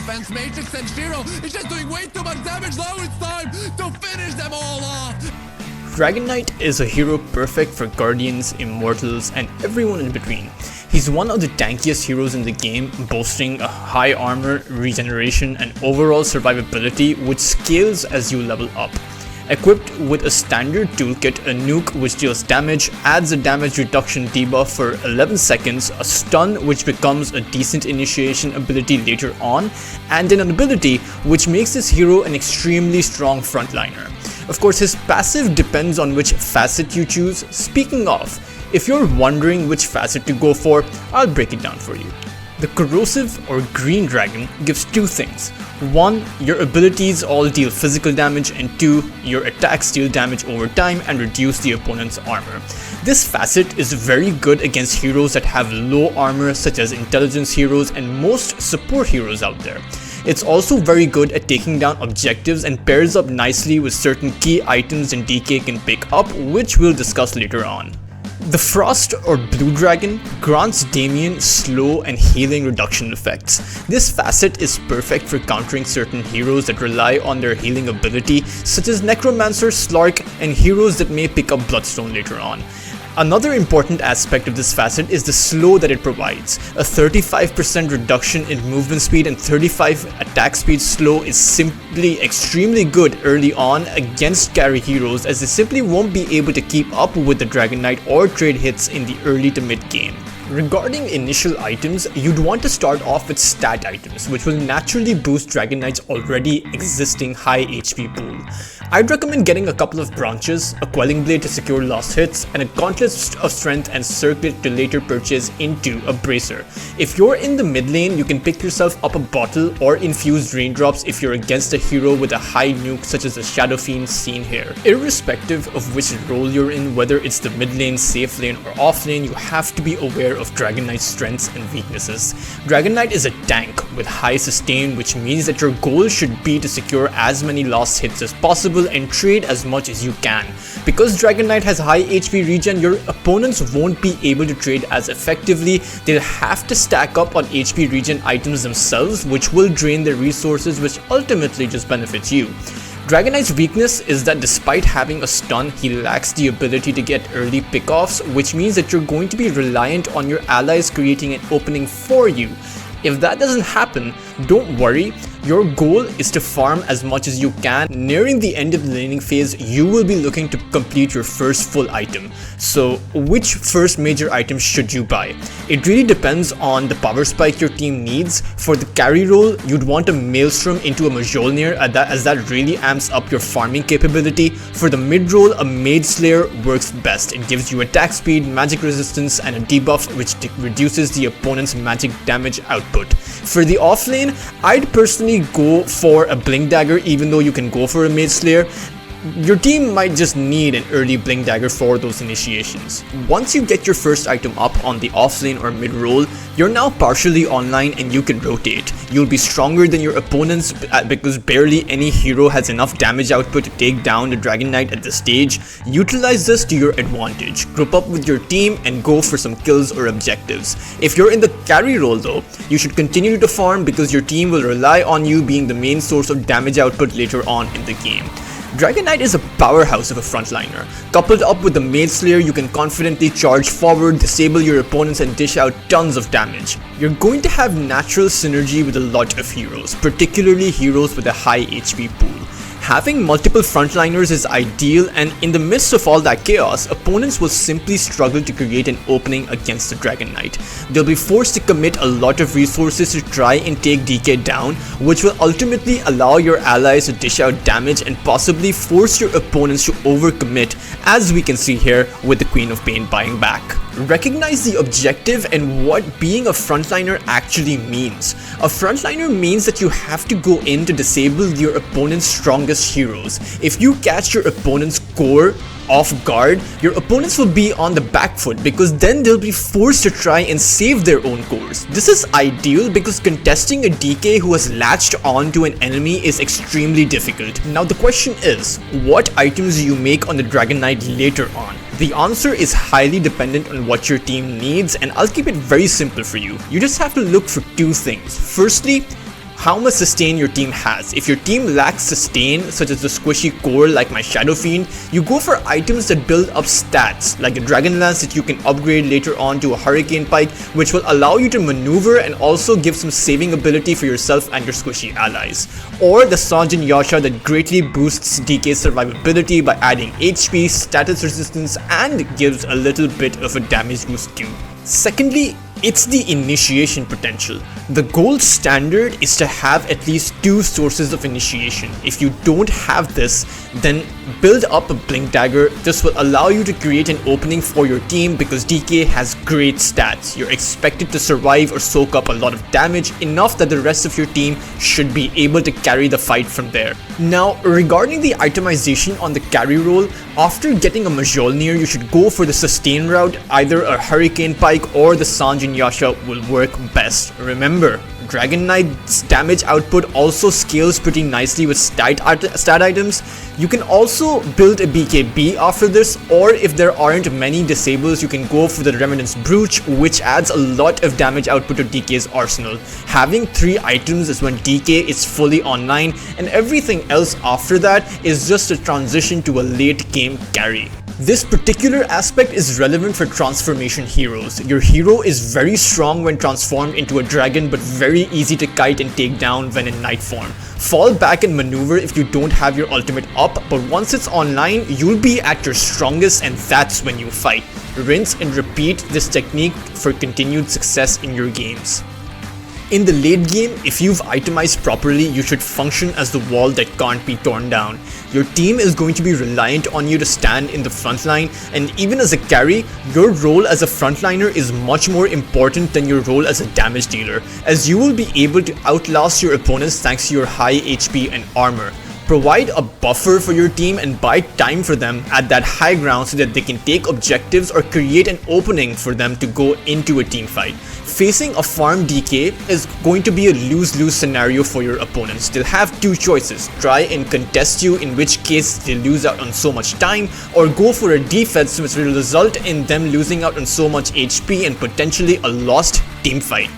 defense matrix, and Shiro is just doing way too much damage. Now it's time to finish them all off. Dragon Knight is a hero perfect for Guardians, Immortals, and everyone in between. He's one of the tankiest heroes in the game, boasting a high armor, regeneration, and overall survivability which scales as you level up. Equipped with a standard toolkit, a nuke which deals damage, adds a damage reduction debuff for 11 seconds, a stun which becomes a decent initiation ability later on, and an ability which makes this hero an extremely strong frontliner. Of course, his passive depends on which facet you choose. Speaking of, if you're wondering which facet to go for, I'll break it down for you. The Corrosive or Green Dragon gives two things. 1. Your abilities all deal physical damage, and 2. Your attacks deal damage over time and reduce the opponent's armor. This facet is very good against heroes that have low armor, such as intelligence heroes and most support heroes out there. It's also very good at taking down objectives and pairs up nicely with certain key items and DK can pick up, which we'll discuss later on. The Frost or Blue Dragon grants Damien slow and healing reduction effects. This facet is perfect for countering certain heroes that rely on their healing ability, such as Necromancer, Slark, and heroes that may pick up Bloodstone later on. Another important aspect of this facet is the slow that it provides. A 35% reduction in movement speed and 35 attack speed slow is simply extremely good early on against carry heroes, as they simply won't be able to keep up with the Dragon Knight or trade hits in the early to mid game. Regarding initial items, you'd want to start off with stat items, which will naturally boost Dragon Knight's already existing high HP pool. I'd recommend getting a couple of branches, a Quelling Blade to secure lost hits, and a Gauntlet of Strength and Circlet to later purchase into a Bracer. If you're in the mid lane, you can pick yourself up a bottle or infused raindrops if you're against a hero with a high nuke such as the Shadow Fiend seen here. Irrespective of which role you're in, whether it's the mid lane, safe lane, or off lane, you have to be aware of Dragon Knight's strengths and weaknesses. Dragon Knight is a tank with high sustain, which means that your goal should be to secure as many lost hits as possible and trade as much as you can. Because Dragon Knight has high HP regen, your opponents won't be able to trade as effectively. They'll have to stack up on HP regen items themselves, which will drain their resources, which ultimately just benefits you. Dragon Knight's weakness is that despite having a stun, he lacks the ability to get early pickoffs, which means that you're going to be reliant on your allies creating an opening for you. If that doesn't happen, don't worry. Your goal is to farm as much as you can. Nearing the end of the laning phase, you will be looking to complete your first full item. So which first major item should you buy? It really depends on the power spike your team needs. For the carry role, you'd want a Maelstrom into a Mjolnir as that really amps up your farming capability. For the mid role, a Mage Slayer works best. It gives you attack speed, magic resistance, and a debuff which reduces the opponent's magic damage output. For the off lane, I'd personally go for a Blink Dagger, even though you can go for a Mage Slayer. Your team might just need an early Blink Dagger for those initiations. Once you get your first item up on the offlane or mid role, you're now partially online and you can rotate. You'll be stronger than your opponents because barely any hero has enough damage output to take down the Dragon Knight at this stage. Utilize this to your advantage. Group up with your team and go for some kills or objectives. If you're in the carry role though, you should continue to farm because your team will rely on you being the main source of damage output later on in the game. Dragon Knight is a powerhouse of a frontliner. Coupled up with the Mage Slayer, you can confidently charge forward, disable your opponents, and dish out tons of damage. You're going to have natural synergy with a lot of heroes, particularly heroes with a high HP pool. Having multiple frontliners is ideal, and in the midst of all that chaos, opponents will simply struggle to create an opening against the Dragon Knight. They'll be forced to commit a lot of resources to try and take DK down, which will ultimately allow your allies to dish out damage and possibly force your opponents to overcommit, as we can see here with the Queen of Pain buying back. Recognize the objective and what being a frontliner actually means. A frontliner means that you have to go in to disable your opponent's strongest heroes. If you catch your opponent's core off guard, your opponents will be on the back foot because then they'll be forced to try and save their own cores. This is ideal because contesting a DK who has latched onto an enemy is extremely difficult. Now the question is, what items do you make on the Dragon Knight later on? The answer is highly dependent on what your team needs, and I'll keep it very simple for you. You just have to look for two things. Firstly, how much sustain your team has. If your team lacks sustain, such as the squishy core like my Shadow Fiend, you go for items that build up stats, like a Dragon Lance that you can upgrade later on to a Hurricane Pike, which will allow you to maneuver and also give some saving ability for yourself and your squishy allies. Or the Sanjin Yasha that greatly boosts DK's survivability by adding HP, status resistance, and gives a little bit of a damage boost too. Secondly, it's the initiation potential. The gold standard is to have at least 2 sources of initiation. If you don't have this, then build up a Blink Dagger. This will allow you to create an opening for your team because DK has great stats. You're expected to survive or soak up a lot of damage, enough that the rest of your team should be able to carry the fight from there. Now, regarding the itemization on the carry role, after getting a Mjolnir, you should go for the sustain route. Either a Hurricane Pike or the Sanjin Yasha will work best. Remember, Dragon Knight's damage output also scales pretty nicely with stat items. You can also build a BKB after this, or if there aren't many disables, you can go for the Remnant's Brooch, which adds a lot of damage output to DK's arsenal. Having 3 items is when DK is fully online, and everything else after that is just a transition to a late game carry. This particular aspect is relevant for transformation heroes. Your hero is very strong when transformed into a dragon, but very easy to kite and take down when in knight form. Fall back and maneuver if you don't have your ultimate up, but once it's online, you'll be at your strongest, and that's when you fight. Rinse and repeat this technique for continued success in your games. In the late game, if you've itemized properly, you should function as the wall that can't be torn down. Your team is going to be reliant on you to stand in the front line, and even as a carry, your role as a frontliner is much more important than your role as a damage dealer, as you will be able to outlast your opponents thanks to your high HP and armor. Provide a buffer for your team and buy time for them at that high ground so that they can take objectives or create an opening for them to go into a team fight. Facing a farm DK is going to be a lose-lose scenario for your opponents. They'll have 2 choices: try and contest you, in which case they lose out on so much time, or go for a defense, which will result in them losing out on so much HP and potentially a lost team fight.